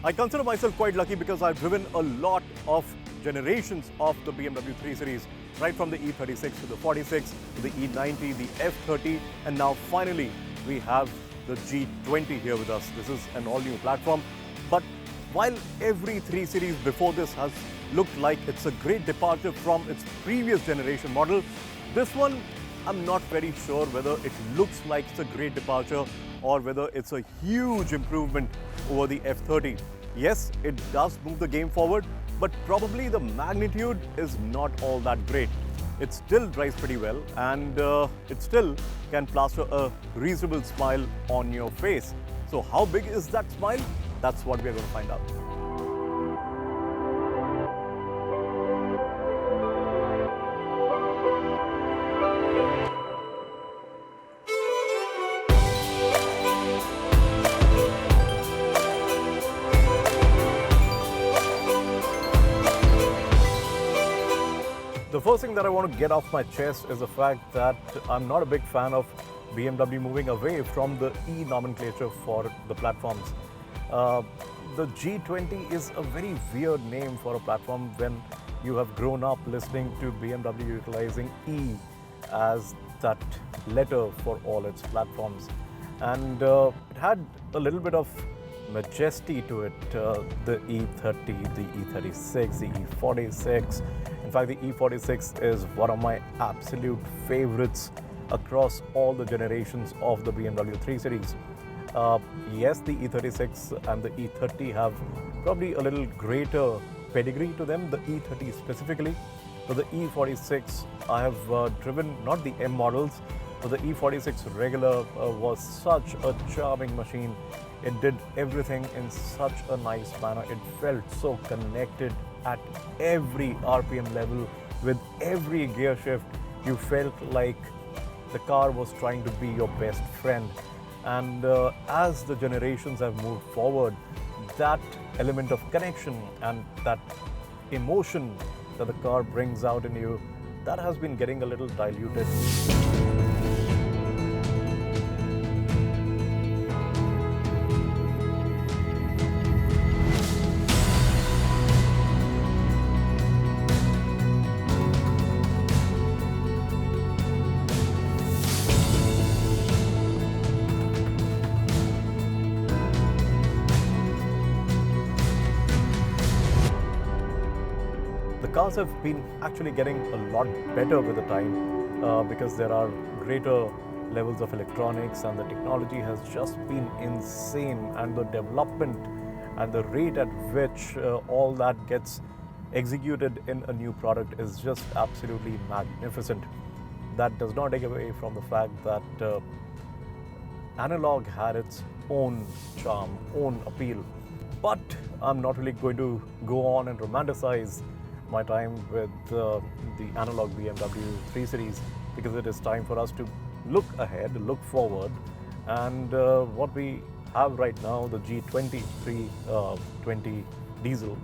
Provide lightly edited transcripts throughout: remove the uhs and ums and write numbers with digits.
I consider myself quite lucky because I've driven a lot of generations of the BMW 3 Series, right from the E36 to the 46, to the E90, the F30, and now finally we have the G20 here with us. This is an all-new platform. But while every 3 Series before this has looked like it's a great departure from its previous generation model, this one, I'm not very sure whether it looks like it's a great departure or whether it's a huge improvement over the F30. Yes, it does move the game forward, but probably the magnitude is not all that great. It still drives pretty well, and it still can plaster a reasonable smile on your face. So how big is that smile? That's what we're going to find out. The first thing that I want to get off my chest is the fact that I'm not a big fan of BMW moving away from the E nomenclature for the platforms. The G20 is a very weird name for a platform when you have grown up listening to BMW utilizing E as that letter for all its platforms. And it had a little bit of majesty to it, the E30, the E36, the E46. In fact, the E46 is one of my absolute favorites across all the generations of the BMW 3 Series. Yes, the E36 and the E30 have probably a little greater pedigree to them, the E30 specifically. But the E46, I have driven not the M models, but the E46 regular was such a charming machine. It did everything in such a nice manner. It felt so connected at every RPM level. With every gear shift, you felt like the car was trying to be your best friend. And as the generations have moved forward, that element of connection and that emotion that the car brings out in you, that has been getting a little diluted. The cars have been actually getting a lot better with the time because there are greater levels of electronics, and the technology has just been insane, and the development and the rate at which all that gets executed in a new product is just absolutely magnificent. That does not take away from the fact that analog had its own charm, own appeal. But I'm not really going to go on and romanticize my time with the analog BMW 3 Series, because it is time for us to look ahead, look forward, and what we have right now, the G20 320 diesel,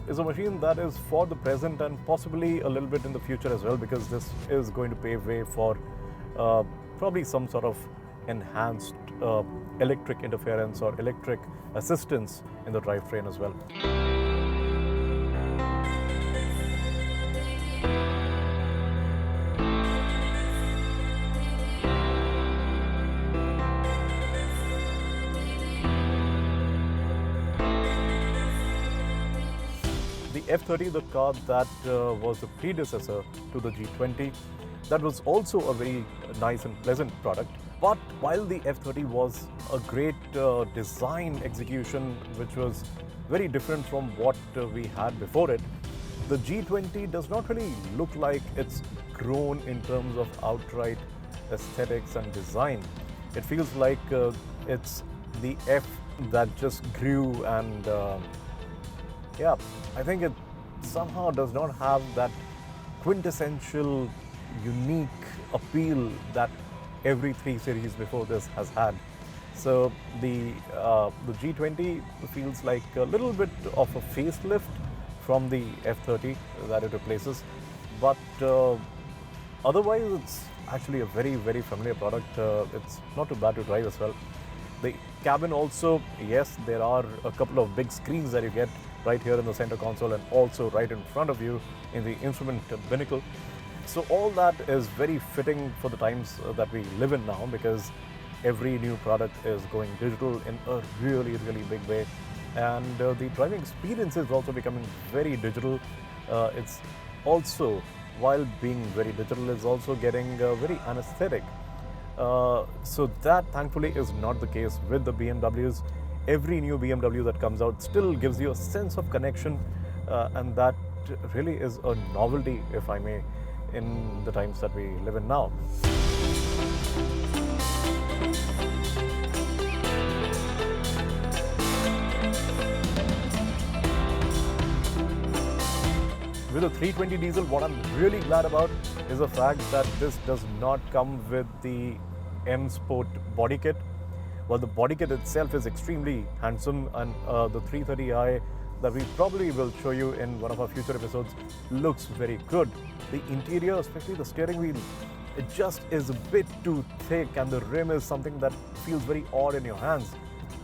is a machine that is for the present and possibly a little bit in the future as well, because this is going to pave way for probably some sort of enhanced electric interference or electric assistance in the drivetrain as well. The F30, the car that was the predecessor to the G20, that was also a very nice and pleasant product. But while the F30 was a great design execution, which was very different from what we had before it, the G20 does not really look like it's grown in terms of outright aesthetics and design. It feels like it's the F that just grew, and yeah, I think it somehow does not have that quintessential, unique appeal that every 3 Series before this has had. So the G20 feels like a little bit of a facelift from the F30 that it replaces, but otherwise it's actually a very, very familiar product. It's not too bad to drive as well. The cabin also, yes, there are a couple of big screens that you get right here in the center console and also right in front of you in the instrument binnacle. So all that is very fitting for the times that we live in now, because every new product is going digital in a really, really big way. And the driving experience is also becoming very digital. It's also, while being very digital, is also getting very anesthetic. So that thankfully is not the case with the BMWs. Every new BMW that comes out still gives you a sense of connection, and that really is a novelty, if I may, in the times that we live in now. With a 320 diesel, what I'm really glad about is the fact that this does not come with the M Sport body kit. Well, the body kit itself is extremely handsome, and the 330i that we probably will show you in one of our future episodes looks very good. The interior, especially the steering wheel, it just is a bit too thick, and the rim is something that feels very odd in your hands.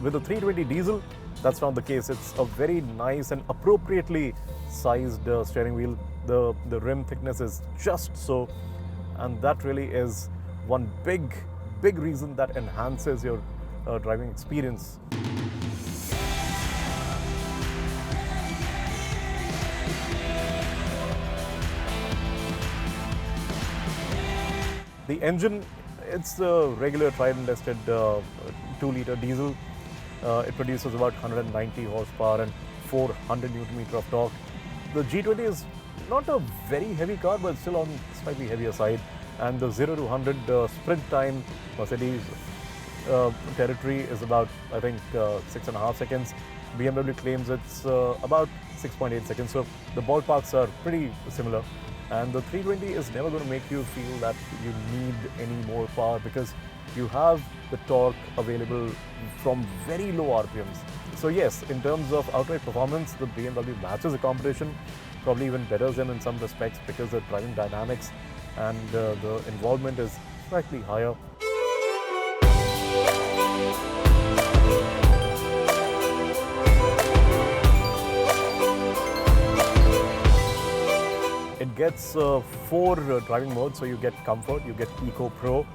With the 320 diesel, that's not the case. It's a very nice and appropriately sized steering wheel. The rim thickness is just so, and that really is one big reason that enhances your driving experience. The engine, it's a regular tried and tested 2-liter diesel. It produces about 190 horsepower and 400 Newton meter of torque. The G20 is not a very heavy car, but still on slightly heavier side. And the 0 to 100 sprint time Mercedes territory is about, I think, 6.5 seconds. BMW claims it's about 6.8 seconds. So the ballparks are pretty similar. And the 320 is never going to make you feel that you need any more power, because you have the torque available from very low RPMs. So yes, in terms of outright performance, the BMW matches the competition, probably even better than in some respects, because the driving dynamics and the involvement is slightly higher. It gets 4 driving modes. So you get Comfort, you get Eco Pro,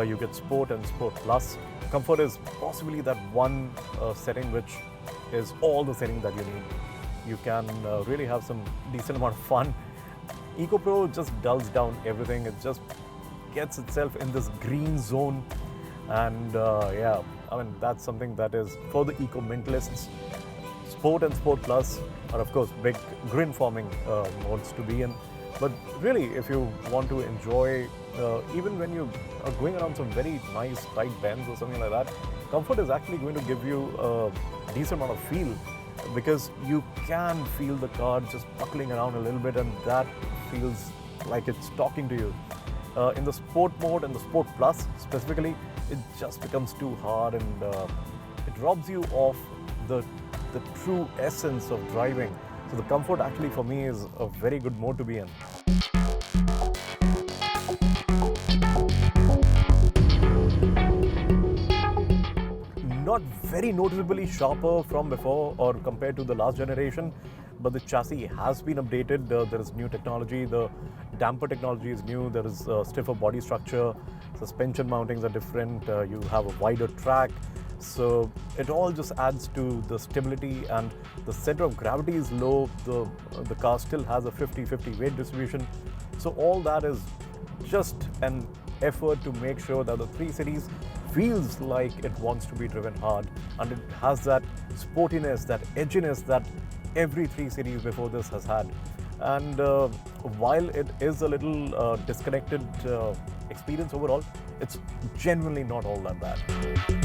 you get Sport and Sport Plus. Comfort is possibly that one setting which is all the setting that you need. You can really have some decent amount of fun. Eco Pro just dulls down everything. It just gets itself in this green zone, and yeah, I mean, that's something that is for the eco-mentalists. Sport and Sport Plus are, of course, big grin-forming modes to be in. But really, if you want to enjoy, even when you are going around some very nice tight bends or something like that, Comfort is actually going to give you a decent amount of feel, because you can feel the car just buckling around a little bit, and that feels like it's talking to you. In the Sport mode and the Sport Plus specifically, it just becomes too hard, and it robs you of the true essence of driving. So the Comfort actually for me is a very good mode to be in. Not very noticeably sharper from before or compared to the last generation, but the chassis has been updated. There is new technology. The damper technology is new. There is stiffer body structure. Suspension mountings are different. You have a wider track. So it all just adds to the stability, and the center of gravity is low. The car still has a 50-50 weight distribution. So all that is just an effort to make sure that the 3 Series feels like it wants to be driven hard, and it has that sportiness, that edginess that every 3 Series before this has had. And while it is a little disconnected experience overall, it's genuinely not all that bad.